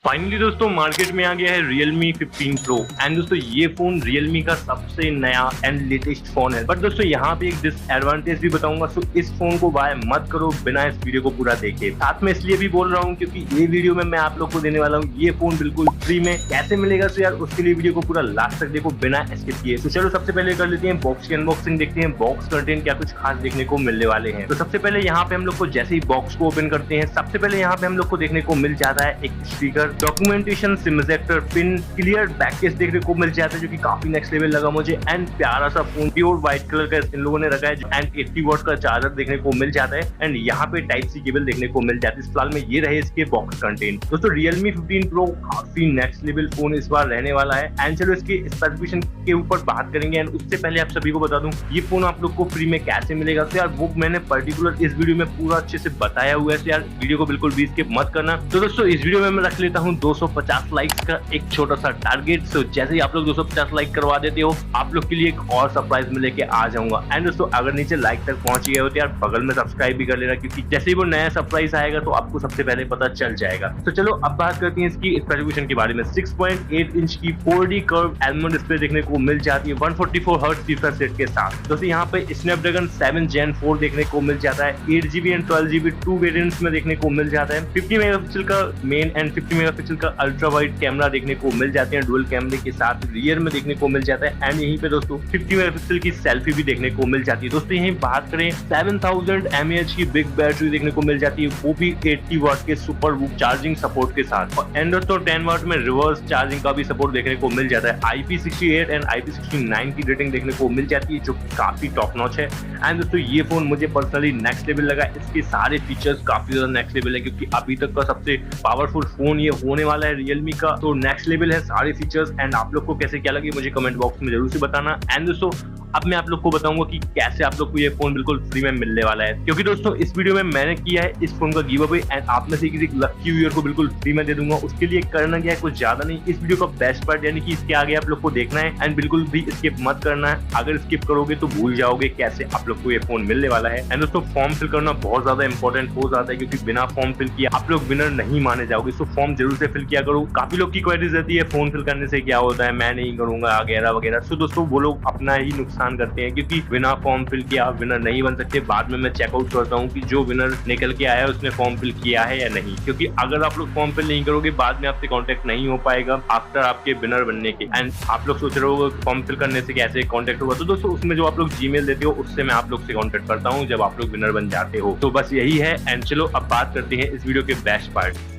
Finally दोस्तों market में आ गया है Realme 15 Pro एंड दोस्तों ये फोन Realme का सबसे नया एंड लेटेस्ट फोन है। बट दोस्तों यहाँ पे एक डिसएडवांटेज भी बताऊंगा, सो इस फोन को बाय मत करो बिना इस वीडियो को पूरा देखे। साथ में इसलिए भी बोल रहा हूँ क्योंकि ये वीडियो में मैं आप लोग को देने वाला हूँ ये फोन बिल्कुल फ्री में कैसे मिलेगा। सो यार उसके लिए वीडियो को पूरा लास्ट तक देखो बिना स्किप किए। तो चलो सबसे पहले कर लेते हैं बॉक्स की अनबॉक्सिंग, देखते हैं बॉक्स कंटेंट क्या कुछ खास देखने को मिलने वाले हैं। तो सबसे पहले यहाँ पे हम लोग को जैसे ही बॉक्स को ओपन करते हैं सबसे पहले यहाँ पे हम लोग को देखने को मिल जाता है एक speaker, documentation, SIM ejector pin, clear back case देखने को मिल जाता है जो कि काफी नेक्स्ट लेवल लगा मुझे एंड प्यारा सा फोन प्योर व्हाइट कलर का इन लोगों ने रखा है एंड 80 वॉट का चार्जर देखने को मिल जाता है एंड यहाँ पे टाइप सी केबल देखने को मिल जाती है। फिलहाल में ये रहे इसके बॉक्स कंटेंट। दोस्तों Realme 15 Pro काफी नेक्स्ट लेवल फोन इस बार रहने वाला है एंड चलो इसके स्पेसिफिकेशन के ऊपर बात करेंगे एंड उससे पहले आप सभी को बता दूं ये फोन आप लोग को फ्री में कैसे मिलेगा। तो यार वो मैंने पर्टिकुलर इस वीडियो में पूरा अच्छे से बताया हुआ है, तो यार वीडियो को बिल्कुल भी स्किप मत करना। तो दोस्तों इस वीडियो में मैं रख लेता हूँ 250 लाइक्स का एक छोटा सा टारगेट। तो जैसे ही आप लोग 250 लाइक करवा देते हो आप लोग के लिए एक और सरप्राइज में लेके आ जाऊंगा। एंड दोस्तों अगर नीचे लाइक तक पहुंच गए हो तो यार बगल में सब्सक्राइब भी कर लेना क्योंकि जैसे ही वो नया सरप्राइज आएगा तो आपको सबसे पहले पता चल जाएगा। तो चलो अब बात करते हैं इसकी स्पेसिफिकेशन के बारे में। 6.8 इंच की 4D कर्व एलमोड डिस्प्ले देखने को मिल जाती है 144 हर्ट्ज रिफ्रेश रेट के साथ। दोस्तों यहाँ पे स्नैपड्रैगन 7 Gen 4 देखने को मिल जाता है, 8GB एंड 12GB 2 वेरिएंट्स में देखने को मिल जाता है। 50 मेगापिक्सल का मेन एंड 50 मेगापिक्सल का अल्ट्रा वाइड कैमरा देखने को मिल जाते हैं डुअल कैमरे के साथ, रियर में देखने को मिल जाता है एंड यहीं पे दोस्तों 50 मेगापिक्सल की सेल्फी भी देखने को मिल जाती है। दोस्तों यहीं बात करें 7000 mAh की बिग बैटरी देखने को मिल जाती है, वो भी 80 वाट के सुपर वूफ चार्जिंग सपोर्ट के साथ एंड दोस्तों 10 वाट में रिवर्स चार्जिंग का भी सपोर्ट देखने को मिल जाता है। IP68 एंड IP69 की रेटिंग देखने को मिल जाती है जो काफी टॉप नॉच है एंड दोस्तों ये फोन मुझे पर्सनली नेक्स्ट लेवल लगा। इसके सारे फीचर्स काफी ज्यादा नेक्स्ट लेवल है क्योंकि अभी तक का सबसे पावरफुल फोन ये होने वाला है Realme का, तो नेक्स्ट लेवल है सारे फीचर्स। एंड आप लोग को कैसे क्या लगे मुझे कमेंट बॉक्स में जरूर से बताना। एंड दोस्तों अब मैं आप लोग को बताऊंगा कि कैसे आप लोग को ये फोन बिल्कुल फ्री में मिलने वाला है, क्योंकि दोस्तों इस वीडियो में मैंने किया है इस फोन का गिव अवे एंड आप में से किसी लकी व्यूअर को बिल्कुल फ्री में दे दूंगा। उसके लिए करना क्या है, कुछ ज्यादा नहीं, इस वीडियो का बेस्ट पार्ट यानी कि इसके आगे आप लोग को देखना है एंड बिल्कुल भी स्किप मत करना है। अगर स्किप करोगे तो भूल जाओगे कैसे आप लोग को ये फोन मिलने वाला है। एंड दोस्तों फॉर्म फिल करना बहुत ज्यादा इंपॉर्टेंट हो जाता है क्योंकि बिना फॉर्म फिल किया आप लोग विनर नहीं माने जाओगे। सो फॉर्म जरूर से फिल किया करो। काफी लोग की क्वेरीज रहती है फोन फिल करने से क्या होता है, मैं नहीं करूंगा वगैरह वगैरह। सो दोस्तों वो लोग अपना ही नुकसान करते हैं क्योंकि बिना फॉर्म फिल किया आप विनर नहीं बन सकते। बाद में मैं चेकआउट करता हूँ कि जो विनर निकल के आया उसने फॉर्म फिल किया है या नहीं, क्योंकि अगर आप लोग फॉर्म फिल नहीं करोगे बाद में आपसे कांटेक्ट नहीं हो पाएगा आफ्टर आपके विनर बनने के। एंड आप लोग सोच रहे हो फॉर्म फिल करने से कैसे कांटेक्ट होगा, तो दोस्तों उसमें जो आप लोग जीमेल देते हो उससे मैं आप लोग से कांटेक्ट करता हूँ जब आप लोग विनर बन जाते हो। तो बस यही है। एंड चलो अब बात करते हैं इस वीडियो के बेस्ट पार्ट।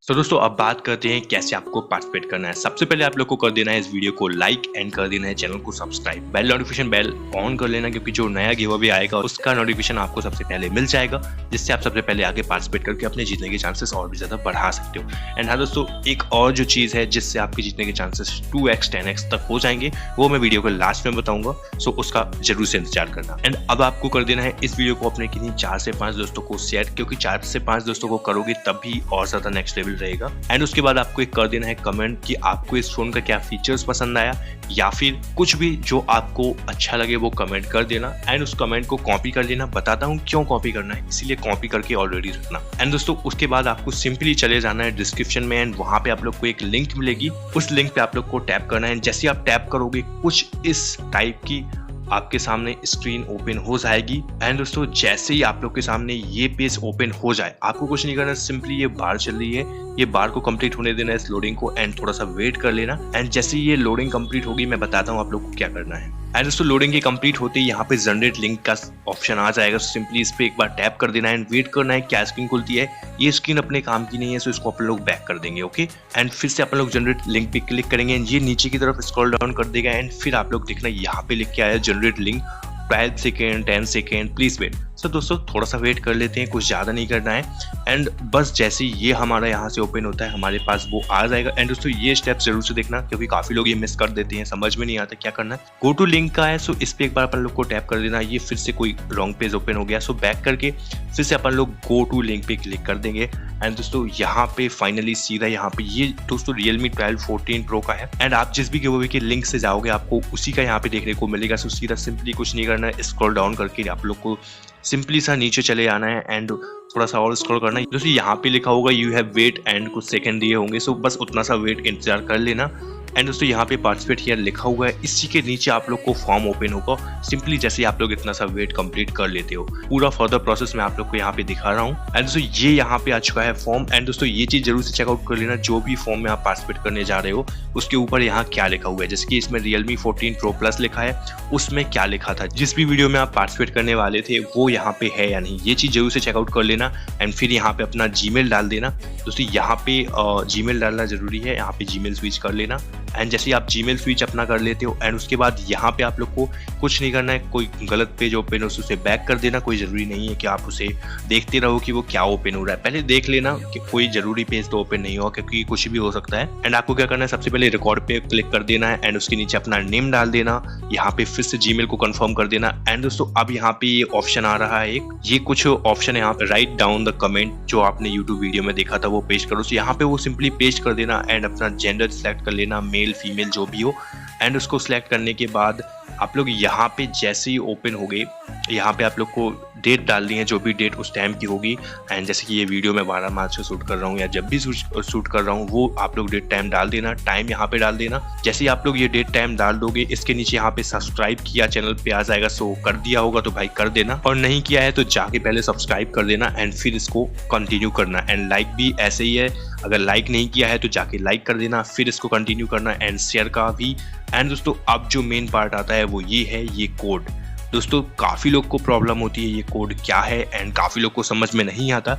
तो दोस्तों अब बात करते हैं कैसे आपको पार्टिसिपेट करना है। सबसे पहले आप लोग को कर देना है इस वीडियो को लाइक एंड कर देना है चैनल को subscribe, bell notification bell on कर लेना क्योंकि जो नया गिव अवे आएगा उसका नोटिफिकेशन आपको सबसे पहले मिल जाएगा, जिससे आप सबसे पहले आगे पार्टिसिपेट करके अपने जीतने के चांसेस और भी ज्यादा बढ़ा सकते हो। एंड हाँ दोस्तों एक और जो चीज है जिससे आपके जीतने के चांसेस 2x 10x तक हो जाएंगे वो मैं वीडियो के लास्ट में बताऊंगा, सो उसका जरूर से इंतजार करना। एंड अब आपको कर देना है इस वीडियो को अपने किन्हीं 4 से 5 दोस्तों को शेयर, क्योंकि 4 से 5 दोस्तों को करोगे तभी और ज्यादा नेक्स्ट लेवल रहेगा। एंड उसके बाद आपको एक कर देना है कमेंट कि आपको इस फोन का क्या फीचर्स पसंद आया या फिर कुछ भी जो आपको अच्छा लगे वो कमेंट कर देना। एंड उस कमेंट को कॉपी कर लेना, बताता हूँ क्यों कॉपी करना है, इसीलिए कॉपी करके ऑलरेडी रखना। एंड दोस्तों उसके बाद आपको सिंपली चले जाना है डिस्क्रिप्शन में एंड वहां पे आप लोग को एक लिंक मिलेगी, उस लिंक पे आप लोग को टैप करना है। जैसे आप टैप करोगे कुछ इस टाइप की आपके सामने स्क्रीन ओपन हो जाएगी। एंड दोस्तों जैसे ही आप लोग के सामने ये पेज ओपन हो जाए आपको कुछ नहीं करना, सिंपली ये बार चल रही है, ये बार को कंप्लीट होने देना है इस लोडिंग को एंड थोड़ा सा वेट कर लेना। एंड जैसे ही ये लोडिंग कंप्लीट होगी मैं बताता हूँ आप लोग को क्या करना है। एंड दोस्तों लोडिंग के कंप्लीट होते ही यहाँ पे जनरेट लिंक का ऑप्शन आ जाएगा, सिंपली इस पे एक बार टैप कर देना है एंड वेट करना है क्या स्क्रीन खुलती है। ये स्क्रीन अपने काम की नहीं है सो इसको अपन लोग बैक कर देंगे। ओके एंड फिर से अपन लोग जनरेट लिंक पे क्लिक करेंगे एंड ये नीचे की तरफ स्क्रॉल डाउन कर देगा एंड फिर आप लोग देखना यहाँ पे लिख के आया generate link 12 second 10 second please wait. So दोस्तों थोड़ा सा वेट कर लेते हैं, कुछ ज़्यादा नहीं करना है। एंड बस जैसे ये हमारा यहाँ से ओपन होता है हमारे पास वो आ जाएगा। एंड दोस्तों ये स्टेप जरूर से देखना क्योंकि काफ़ी लोग ये मिस कर देते हैं, समझ में नहीं आता क्या करना है। गो टू लिंक का है सो इस पर एक बार अपन लोग को टैप कर देना। ये फिर से कोई रॉन्ग पेज ओपन हो गया सो बैक करके फिर से अपन लोग गो टू लिंक पे क्लिक कर देंगे। एंड दोस्तों यहाँ पे फाइनली सीधा यहाँ पे ये दोस्तों Realme 12 14 Pro का है एंड आप जिस भी गिव अवे के लिंक से जाओगे आपको उसी का यहाँ पे देखने को मिलेगा। सो सीधा सिंपली कुछ नहीं करना है, स्क्रॉल डाउन करके आप लोग को सिंपली सा नीचे चले आना है एंड थोड़ा सा और स्क्रॉल करना है। दोस्तों यहाँ पे लिखा होगा यू हैव वेट एंड कुछ सेकंड दिए होंगे, सो बस उतना सा वेट इंतजार कर लेना। एंड दोस्तों यहाँ पे पार्टिसिपेट हियर लिखा हुआ है, इसी के नीचे आप लोग को फॉर्म ओपन होगा। सिंपली जैसे आप लोग इतना सा वेट कंप्लीट कर लेते हो, पूरा फर्दर प्रोसेस मैं आप लोग को यहाँ पे दिखा रहा हूँ। एंड दोस्तों ये यहाँ पे आ चुका है फॉर्म। एंड दोस्तों ये चीज जरूर से चेकआउट कर लेना, जो भी फॉर्म में आप पार्टिसिपेट करने जा रहे हो उसके ऊपर यहाँ क्या लिखा हुआ है। जैसे कि इसमें Realme 14 Pro Plus लिखा है, उसमें क्या लिखा था, जिस भी वीडियो में आप पार्टिसिपेट करने वाले थे वो यहाँ पे है या नहीं, ये चीज जरूर से चेकआउट कर लेना। एंड फिर यहाँ पे अपना जीमेल डाल देना। दोस्तों यहाँ पे जीमेल डालना जरूरी है, यहाँ पे जीमेल स्विच कर लेना। एंड जैसे आप जीमेल स्विच अपना कर लेते हो, एंड उसके बाद यहाँ पे आप लोग को कुछ नहीं करना है, कोई गलत पेज ओपन हो तो उसे बैक कर देना। कोई जरूरी नहीं है कि आप उसे देखते रहो कि वो क्या ओपन हो रहा है, पहले देख लेना कि कोई जरूरी पेज तो ओपन नहीं हो, क्योंकि कुछ भी हो सकता है। एंड आपको क्या करना है, सबसे पहले रिकॉर्ड पे क्लिक कर देना है एंड उसके नीचे अपना नेम डाल देना। यहाँ पे फिर से जीमेल को कंफर्म कर देना। एंड दोस्तों अब यहाँ पे ये ऑप्शन आ रहा है, ये कुछ ऑप्शन है यहाँ पे, राइट डाउन द कमेंट, जो आपने यूट्यूब वीडियो में देखा था वो पेस्ट करो। तो यहाँ पे वो सिंपली पेस्ट कर देना एंड अपना जेंडर सिलेक्ट कर लेना, मेल फीमेल जो भी हो। एंड उसको सिलेक्ट करने के बाद आप लोग यहाँ पे जैसे ही ओपन हो गए, यहाँ पे आप लोग को डेट डालनी है, जो भी डेट उस टाइम की होगी। एंड जैसे कि ये वीडियो मैं 12 मार्च से शूट कर रहा हूँ या जब भी शूट कर रहा हूँ, वो आप लोग डेट टाइम डाल देना, टाइम यहाँ पे डाल देना। जैसे ही आप लोग ये डेट टाइम डाल दोगे, इसके नीचे यहाँ पे सब्सक्राइब किया चैनल पे आ जाएगा। सो कर दिया होगा तो भाई कर देना, और नहीं किया है तो जाके पहले सब्सक्राइब कर देना एंड फिर इसको कंटिन्यू करना। एंड लाइक भी ऐसे ही है, अगर लाइक नहीं किया है तो जाके लाइक कर देना, फिर इसको कंटिन्यू करना एंड शेयर का भी। एंड दोस्तों अब जो मेन पार्ट आता है वो ये है, ये कोड। दोस्तों काफ़ी लोग को प्रॉब्लम होती है ये कोड क्या है, एंड काफ़ी लोग को समझ में नहीं आता।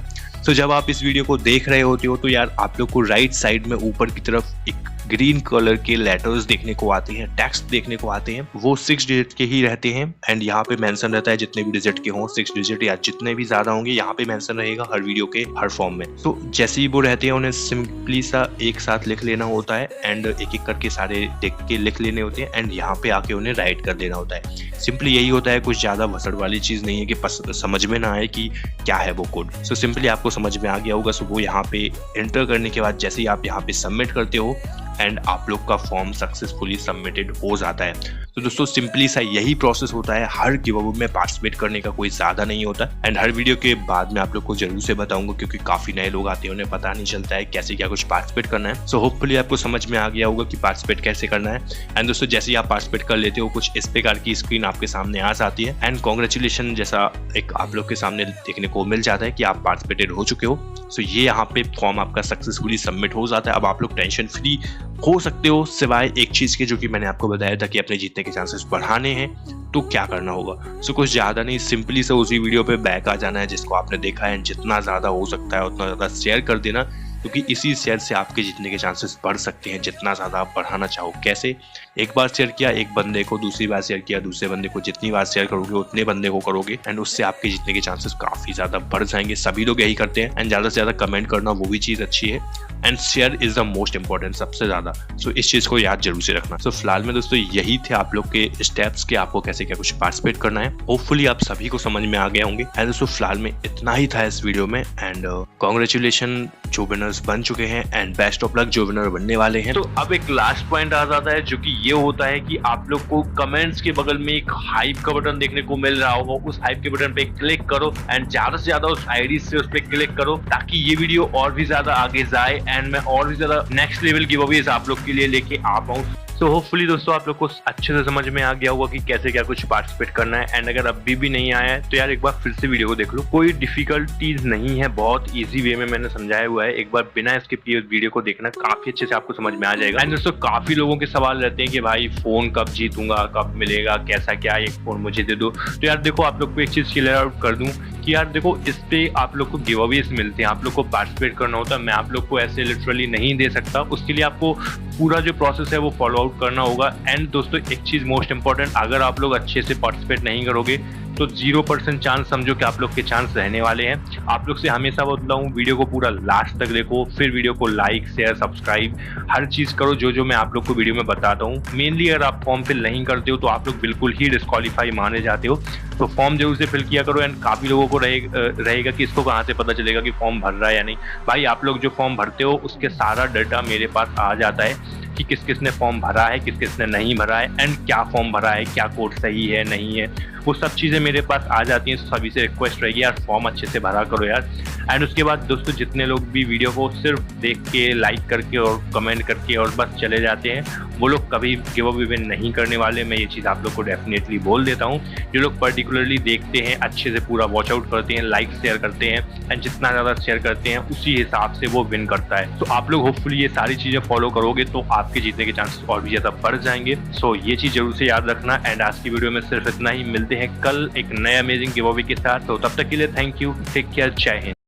तो जब आप इस वीडियो को देख रहे होते हो तो यार आप लोग को राइट साइड में ऊपर की तरफ एक ग्रीन कलर के लेटर्स देखने को आते हैं, टेक्स्ट देखने को आते हैं, वो 6 डिजिट के ही रहते हैं। एंड यहाँ पे मेंशन रहता है जितने भी डिजिट के हों, 6 डिजिट या जितने भी ज्यादा होंगे यहाँ पे मेंशन रहेगा हर वीडियो के हर फॉर्म में। तो जैसे ही वो रहते हैं उन्हें सिंपली सा एक साथ लिख लेना होता है एंड एक एक करके सारे देख के लिख लेने होते हैं एंड यहाँ पे आके उन्हें राइट कर देना होता है। सिंपली यही होता है, कुछ ज्यादा भसड़ वाली चीज नहीं है कि समझ में ना आए कि क्या है वो कोड। सो सिंपली आपको समझ में आ गया होगा। सो वो यहाँ पे एंटर करने के बाद जैसे ही आप यहाँ पे सबमिट करते हो एंड आप लोग का फॉर्म सक्सेसफुली सबमिटेड हो जाता है। तो दोस्तों सिंपली सा यही प्रोसेस होता है, हर गिवअवे में पार्टिसिपेट करने का कोई ज्यादा नहीं होता। एंड हर वीडियो के बाद में आप लोग को जरूर से बताऊंगा, क्योंकि काफी नए लोग आते हैं, उन्हें पता नहीं चलता है कैसे क्या कुछ पार्टिसिपेट करना है। सो होपफुली आपको समझ में आ गया होगा कि पार्टिसिपेट कैसे करना है। एंड दोस्तों जैसे ही आप पार्टिसिपेट कर लेते हो, कुछ इस प्रकार की स्क्रीन आपके सामने आ जाती है एंड कॉन्ग्रेचुलेशन जैसा एक आप लोग के सामने देखने को मिल जाता है कि आप पार्टिसिपेटेड हो चुके हो। सो ये यहाँ पे फॉर्म आपका सक्सेसफुली सबमिट हो जाता है। अब आप लोग टेंशन फ्री हो सकते हो, सिवाय एक चीज के जो कि मैंने आपको बताया था कि अपने जीतने के चांसेस बढ़ाने हैं। तो क्या करना होगा, सो कुछ ज्यादा नहीं, सिंपली से उसी वीडियो पे बैक आ जाना है जिसको आपने देखा है, जितना ज्यादा हो सकता है उतना ज्यादा शेयर कर देना, क्योंकि इसी शेयर से आपके जीतने के चांसेस बढ़ सकते हैं जितना ज्यादा आप बढ़ाना चाहो। कैसे, एक बार शेयर किया एक बंदे को, दूसरी बार शेयर किया दूसरे बंदे को, जितनी बार शेयर करोगे उतने बंदे को करोगे एंड उससे आपके जीतने के चांसेस काफी ज्यादा बढ़ जाएंगे। सभी लोग यही करते हैं एंड ज्यादा से ज्यादा कमेंट करना वो भी चीज अच्छी है and share is the most important, सबसे ज्यादा। सो इस चीज को याद जरूर से रखना। सो फिलहाल में दोस्तों यही थे आप लोग के स्टेप्स के आपको कैसे क्या कुछ पार्टिसिपेट करना है। होपफुली आप सभी को समझ में आ गए होंगे। एंड दोस्तों फिलहाल में इतना ही था इस वीडियो में एंड कॉन्ग्रेचुलेशन जो विनर्स बन चुके हैं एंड बेस्ट ऑफ लक जो विनर बनने वाले हैं। तो अब एक लास्ट पॉइंट आ जाता है जो कि ये होता है कि आप लोग को कमेंट्स के बगल में एक हाइप का बटन देखने को मिल रहा होगा, उस हाइप के बटन पे क्लिक करो एंड ज्यादा से ज्यादा उस आईडी से उस पे क्लिक करो, ताकि ये वीडियो और भी ज्यादा आगे जाए एंड मैं और भी ज्यादा नेक्स्ट लेवल गिवअवेज आप लोग के लिए लेके आ पाऊं। तो होपफुली दोस्तों आप लोग को अच्छे से समझ में आ गया होगा कि कैसे क्या कुछ पार्टिसिपेट करना है। एंड अगर अभी भी नहीं आया है तो यार एक बार फिर से वीडियो को देख लो, कोई डिफिकल्टीज नहीं है, बहुत इजी वे में मैंने समझाया हुआ है। एक बार बिना स्किप किए वीडियो को देखना, काफी अच्छे से आपको समझ में आ जाएगा। एंड दोस्तों काफी लोगों के सवाल रहते हैं कि भाई फोन कब जीतूंगा, कब मिलेगा, कैसा क्या, एक फोन मुझे दे दो। तो यार देखो आप लोग को एक चीज क्लियर आउट कर दूं कि यार देखो इस पे आप लोग को गिवअवेज मिलते हैं, आप लोग को पार्टिसिपेट करना होता है। मैं आप लोग को ऐसे लिटरली नहीं दे सकता, उसके लिए आपको पूरा जो प्रोसेस है वो फॉलो आउट करना होगा। एंड दोस्तों एक चीज मोस्ट इंपॉर्टेंट, अगर आप लोग अच्छे से पार्टिसिपेट नहीं करोगे तो 0% चांस समझो कि आप लोग के चांस रहने वाले हैं। आप लोग से हमेशा बोलता हूँ वीडियो को पूरा लास्ट तक देखो, फिर वीडियो को लाइक शेयर सब्सक्राइब हर चीज करो जो जो मैं आप लोग को वीडियो में बताता हूँ। मेनली अगर आप फॉर्म फिल नहीं करते हो तो आप लोग बिल्कुल ही डिस्क्वालीफाई माने जाते हो। तो फॉर्म जरूर से फिल किया करो। एंड काफी लोगों को रहेगा कि इसको कहाँ से पता चलेगा कि फॉर्म भर रहा है या नहीं। भाई आप लोग जो फॉर्म भरते हो उसके सारा डाटा मेरे पास आ जाता है कि किस किस ने फॉर्म भरा है, किस किस ने नहीं भरा है, एंड क्या फॉर्म भरा है, क्या कोड सही है नहीं है, वो सब चीज़ें मेरे पास आ जाती हैं। सभी से रिक्वेस्ट रहेगी यार फॉर्म अच्छे से भरा करो यार। एंड उसके बाद दोस्तों जितने लोग भी वीडियो को सिर्फ देख के, लाइक करके और कमेंट करके और बस चले जाते हैं, वो लोग कभी गिव अवे विन नहीं करने वाले। मैं ये चीज़ आप लोग को डेफिनेटली बोल देता हूँ। जो लोग पर्टिकुलरली देखते हैं, अच्छे से पूरा वॉच आउट करते हैं, लाइक शेयर करते हैं, एंड जितना ज़्यादा शेयर करते हैं उसी हिसाब से वो विन करता है। तो आप लोग होपफुली ये सारी चीज़ें फॉलो करोगे तो आपके जीतने के चांसेस और भी ज़्यादा बढ़ जाएंगे। सो ये चीज़ जरूर से याद रखना। एंड आज की वीडियो में सिर्फ इतना ही। मिलते हैं कल एक नए अमेजिंग गिव अवे के साथ। तो तब तक के लिए थैंक यू, टेक केयर, जय हिंद।